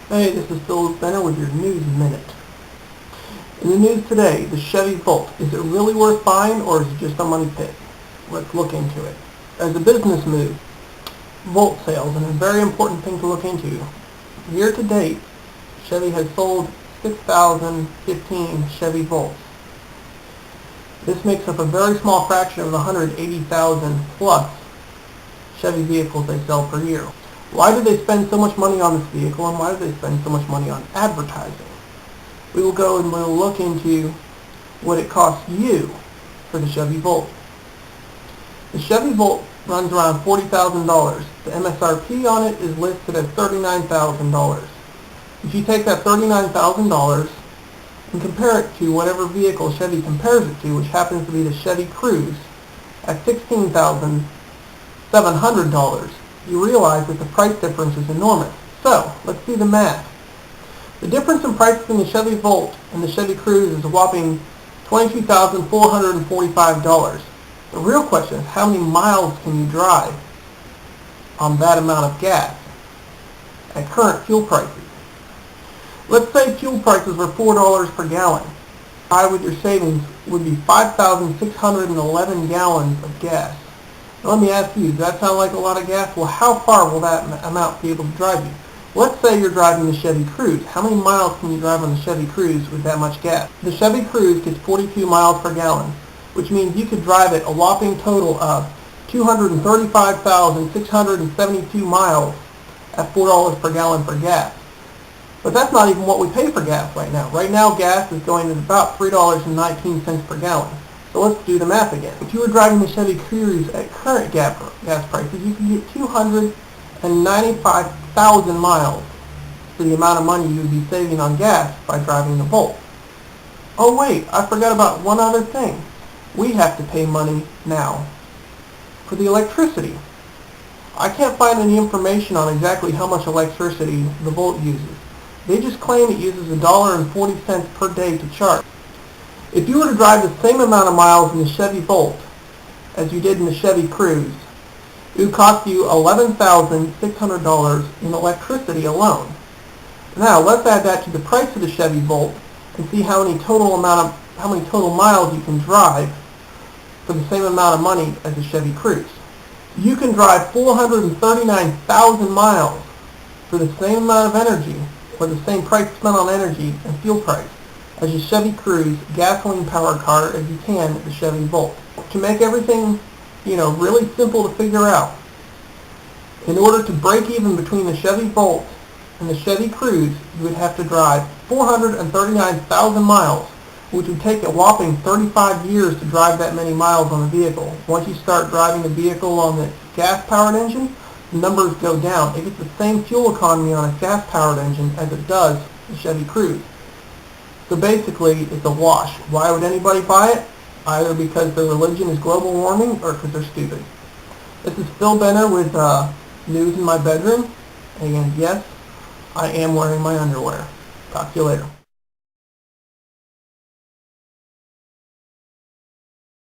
Hey, this is Phil Benner with your News Minute. In the news today, the Chevy Volt. Is it really worth buying or is it just a money pit? Let's look into it. As a business move, Volt sales, and a very important thing to look into. Year to date, Chevy has sold 6,015 Chevy Volts. This makes up a very small fraction of the 180,000 plus Chevy vehicles they sell per year. Why do they spend so much money on this vehicle, and why do they spend so much money on advertising? We will go and we'll look into what it costs you for the Chevy Volt. The Chevy Volt runs around $40,000. The MSRP on it is listed at $39,000. If you take that $39,000 and compare it to whatever vehicle Chevy compares it to, which happens to be the Chevy Cruze, at $16,700, you realize that the price difference is enormous. So, let's do the math. The difference in prices in the Chevy Volt and the Chevy Cruze is a whopping $22,445. The real question is, how many miles can you drive on that amount of gas at current fuel prices? Let's say fuel prices were $4 per gallon. Buy with your savings would be 5,611 gallons of gas. Now let me ask you, does that sound like a lot of gas? Well, how far will that amount be able to drive you? Let's say you're driving the Chevy Cruze. How many miles can you drive on the Chevy Cruze with that much gas? The Chevy Cruze gets 42 miles per gallon, which means you could drive it a whopping total of 235,672 miles at $4 per gallon for gas. But that's not even what we pay for gas right now. Right now, gas is going at about $3.19 per gallon. So let's do the math again. If you were driving the Chevy Cruze at current gas prices, you could get 295,000 miles for the amount of money you would be saving on gas by driving the Volt. Oh wait, I forgot about one other thing. We have to pay money now for the electricity. I can't find any information on exactly how much electricity the Volt uses. They just claim it uses $1.40 per day to charge. If you were to drive the same amount of miles in the Chevy Volt as you did in the Chevy Cruze, it would cost you $11,600 in electricity alone. Now let's add that to the price of the Chevy Volt and see how many total miles you can drive for the same amount of money as the Chevy Cruze. You can drive 439,000 miles for the same amount of energy, or the same price spent on energy and fuel price, as your Chevy Cruze gasoline-powered car as you can the Chevy Volt. To make everything, really simple to figure out, in order to break even between the Chevy Volt and the Chevy Cruze, you would have to drive 439,000 miles, which would take a whopping 35 years to drive that many miles on a vehicle. Once you start driving the vehicle on the gas-powered engine, the numbers go down. It gets the same fuel economy on a gas-powered engine as it does the Chevy Cruze. So basically, it's a wash. Why would anybody buy it? Either because their religion is global warming or because they're stupid. This is Phil Benner with News in My Bedroom. And yes, I am wearing my underwear. Talk to you later.